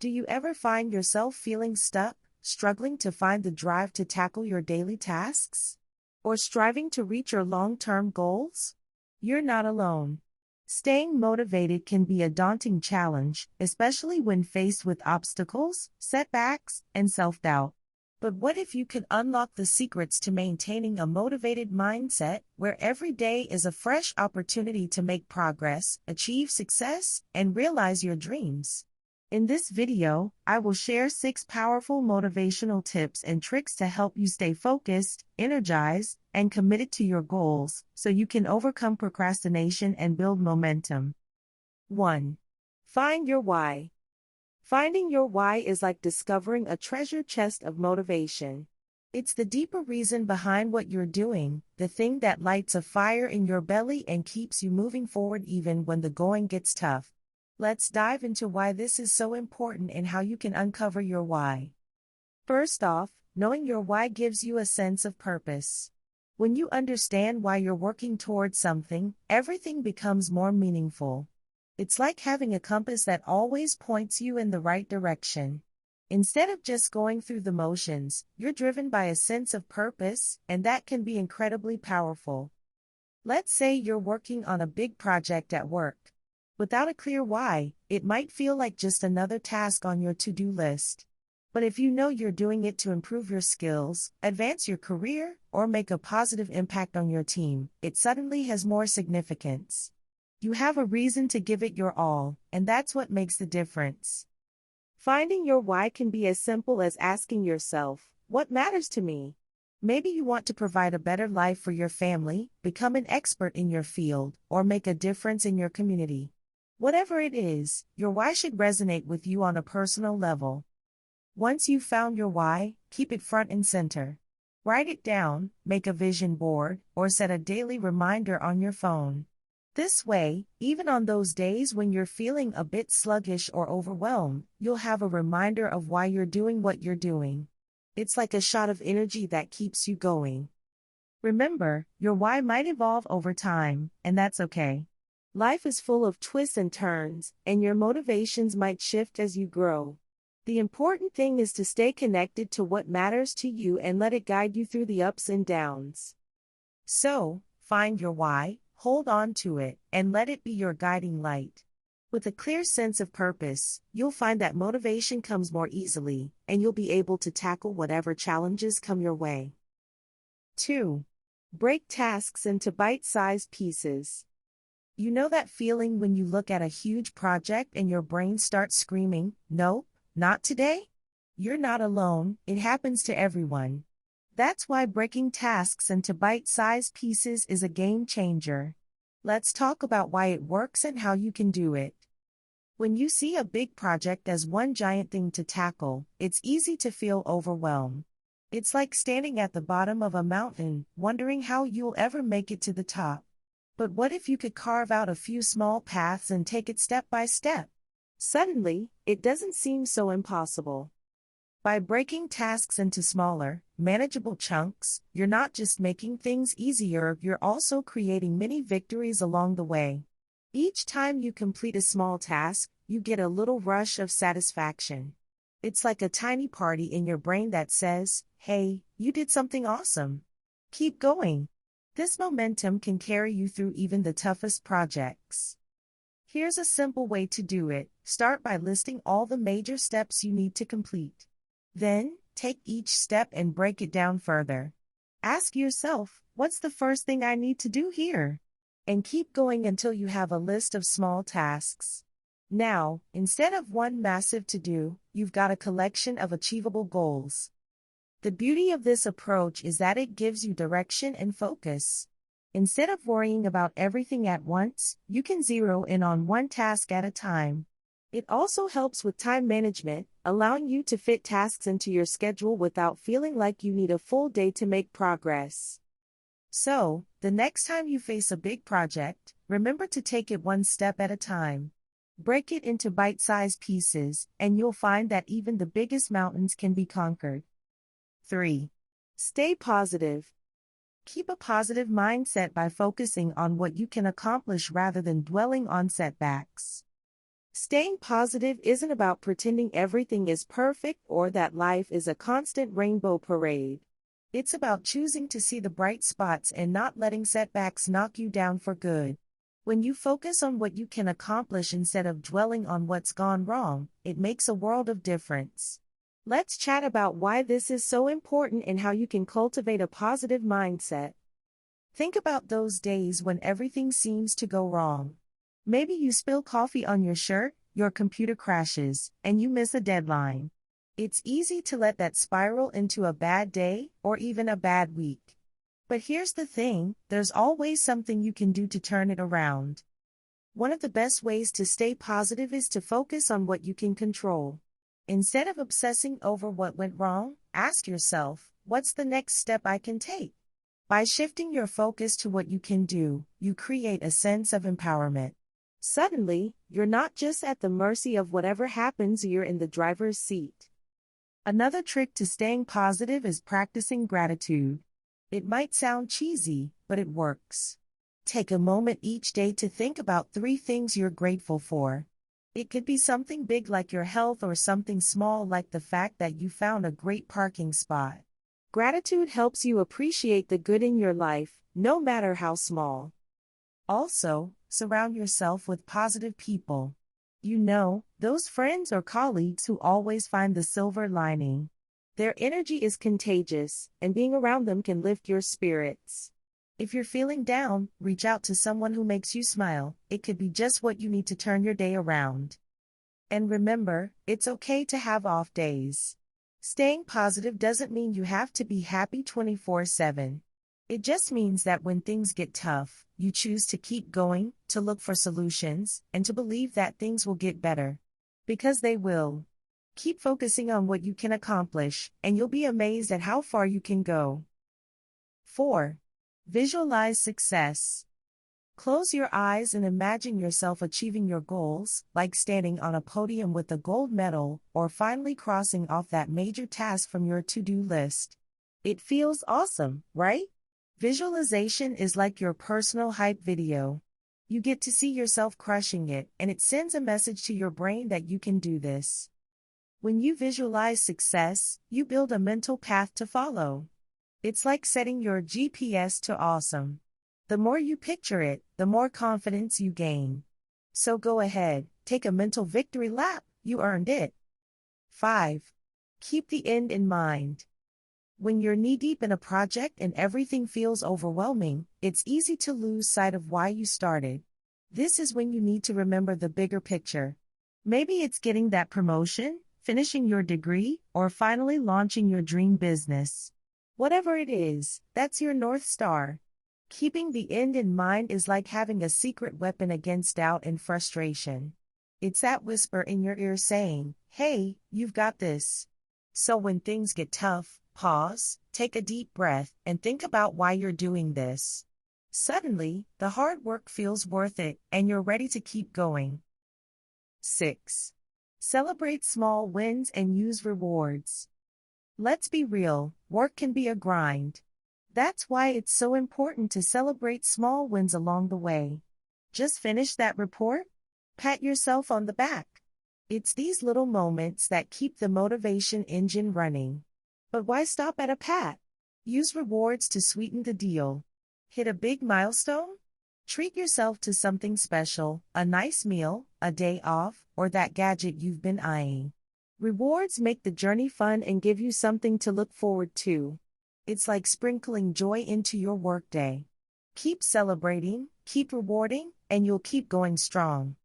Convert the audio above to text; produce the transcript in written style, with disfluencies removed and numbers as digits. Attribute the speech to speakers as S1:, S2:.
S1: Do you ever find yourself feeling stuck, struggling to find the drive to tackle your daily tasks? Or striving to reach your long-term goals? You're not alone. Staying motivated can be a daunting challenge, especially when faced with obstacles, setbacks, and self-doubt. But what if you could unlock the secrets to maintaining a motivated mindset where every day is a fresh opportunity to make progress, achieve success, and realize your dreams? In this video, I will share 6 powerful motivational tips and tricks to help you stay focused, energized, and committed to your goals so you can overcome procrastination and build momentum. 1. Find your why. Finding your why is like discovering a treasure chest of motivation. It's the deeper reason behind what you're doing, the thing that lights a fire in your belly and keeps you moving forward even when the going gets tough. Let's dive into why this is so important and how you can uncover your why. First off, knowing your why gives you a sense of purpose. When you understand why you're working towards something, everything becomes more meaningful. It's like having a compass that always points you in the right direction. Instead of just going through the motions, you're driven by a sense of purpose, and that can be incredibly powerful. Let's say you're working on a big project at work. Without a clear why, it might feel like just another task on your to-do list. But if you know you're doing it to improve your skills, advance your career, or make a positive impact on your team, it suddenly has more significance. You have a reason to give it your all, and that's what makes the difference. Finding your why can be as simple as asking yourself, what matters to me? Maybe you want to provide a better life for your family, become an expert in your field, or make a difference in your community. Whatever it is, your why should resonate with you on a personal level. Once you've found your why, keep it front and center. Write it down, make a vision board, or set a daily reminder on your phone. This way, even on those days when you're feeling a bit sluggish or overwhelmed, you'll have a reminder of why you're doing what you're doing. It's like a shot of energy that keeps you going. Remember, your why might evolve over time, and that's okay. Life is full of twists and turns, and your motivations might shift as you grow. The important thing is to stay connected to what matters to you and let it guide you through the ups and downs. So, find your why, hold on to it, and let it be your guiding light. With a clear sense of purpose, you'll find that motivation comes more easily, and you'll be able to tackle whatever challenges come your way. 2. Break tasks into bite-sized pieces. You know that feeling when you look at a huge project and your brain starts screaming, "Nope, not today"? You're not alone, it happens to everyone. That's why breaking tasks into bite-sized pieces is a game changer. Let's talk about why it works and how you can do it. When you see a big project as one giant thing to tackle, it's easy to feel overwhelmed. It's like standing at the bottom of a mountain, wondering how you'll ever make it to the top. But what if you could carve out a few small paths and take it step by step? Suddenly, it doesn't seem so impossible. By breaking tasks into smaller, manageable chunks, you're not just making things easier, you're also creating mini victories along the way. Each time you complete a small task, you get a little rush of satisfaction. It's like a tiny party in your brain that says, "Hey, you did something awesome. Keep going." This momentum can carry you through even the toughest projects. Here's a simple way to do it. Start by listing all the major steps you need to complete. Then, take each step and break it down further. Ask yourself, what's the first thing I need to do here? And keep going until you have a list of small tasks. Now, instead of one massive to-do, you've got a collection of achievable goals. The beauty of this approach is that it gives you direction and focus. Instead of worrying about everything at once, you can zero in on one task at a time. It also helps with time management, allowing you to fit tasks into your schedule without feeling like you need a full day to make progress. So, the next time you face a big project, remember to take it one step at a time. Break it into bite-sized pieces, and you'll find that even the biggest mountains can be conquered. 3. Stay positive. Keep a positive mindset by focusing on what you can accomplish rather than dwelling on setbacks. Staying positive isn't about pretending everything is perfect or that life is a constant rainbow parade. It's about choosing to see the bright spots and not letting setbacks knock you down for good. When you focus on what you can accomplish instead of dwelling on what's gone wrong, it makes a world of difference. Let's chat about why this is so important and how you can cultivate a positive mindset. Think about those days when everything seems to go wrong. Maybe you spill coffee on your shirt, your computer crashes, and you miss a deadline. It's easy to let that spiral into a bad day or even a bad week. But here's the thing, there's always something you can do to turn it around. One of the best ways to stay positive is to focus on what you can control. Instead of obsessing over what went wrong, ask yourself, what's the next step I can take? By shifting your focus to what you can do, you create a sense of empowerment. Suddenly, you're not just at the mercy of whatever happens, you're in the driver's seat. Another trick to staying positive is practicing gratitude. It might sound cheesy, but it works. Take a moment each day to think about 3 things you're grateful for. It could be something big like your health or something small like the fact that you found a great parking spot. Gratitude helps you appreciate the good in your life, no matter how small. Also, surround yourself with positive people. You know, those friends or colleagues who always find the silver lining. Their energy is contagious, and being around them can lift your spirits. If you're feeling down, reach out to someone who makes you smile. It could be just what you need to turn your day around. And remember, it's okay to have off days. Staying positive doesn't mean you have to be happy 24/7. It just means that when things get tough, you choose to keep going, to look for solutions, and to believe that things will get better. Because they will. Keep focusing on what you can accomplish, and you'll be amazed at how far you can go. 4. Visualize success. Close your eyes and imagine yourself achieving your goals, like standing on a podium with a gold medal, or finally crossing off that major task from your to-do list. It feels awesome, right? Visualization is like your personal hype video. You get to see yourself crushing it, and it sends a message to your brain that you can do this. When you visualize success, you build a mental path to follow. It's like setting your GPS to awesome. The more you picture it, the more confidence you gain. So go ahead, take a mental victory lap, you earned it. 5. Keep the end in mind. When you're knee-deep in a project and everything feels overwhelming, it's easy to lose sight of why you started. This is when you need to remember the bigger picture. Maybe it's getting that promotion, finishing your degree, or finally launching your dream business. Whatever it is, that's your North Star. Keeping the end in mind is like having a secret weapon against doubt and frustration. It's that whisper in your ear saying, "Hey, you've got this." So when things get tough, pause, take a deep breath, and think about why you're doing this. Suddenly, the hard work feels worth it, and you're ready to keep going. 6. Celebrate small wins and use rewards. Let's be real, work can be a grind. That's why it's so important to celebrate small wins along the way. Just finish that report? Pat yourself on the back. It's these little moments that keep the motivation engine running. But why stop at a pat? Use rewards to sweeten the deal. Hit a big milestone? Treat yourself to something special, a nice meal, a day off, or that gadget you've been eyeing. Rewards make the journey fun and give you something to look forward to. It's like sprinkling joy into your workday. Keep celebrating, keep rewarding, and you'll keep going strong.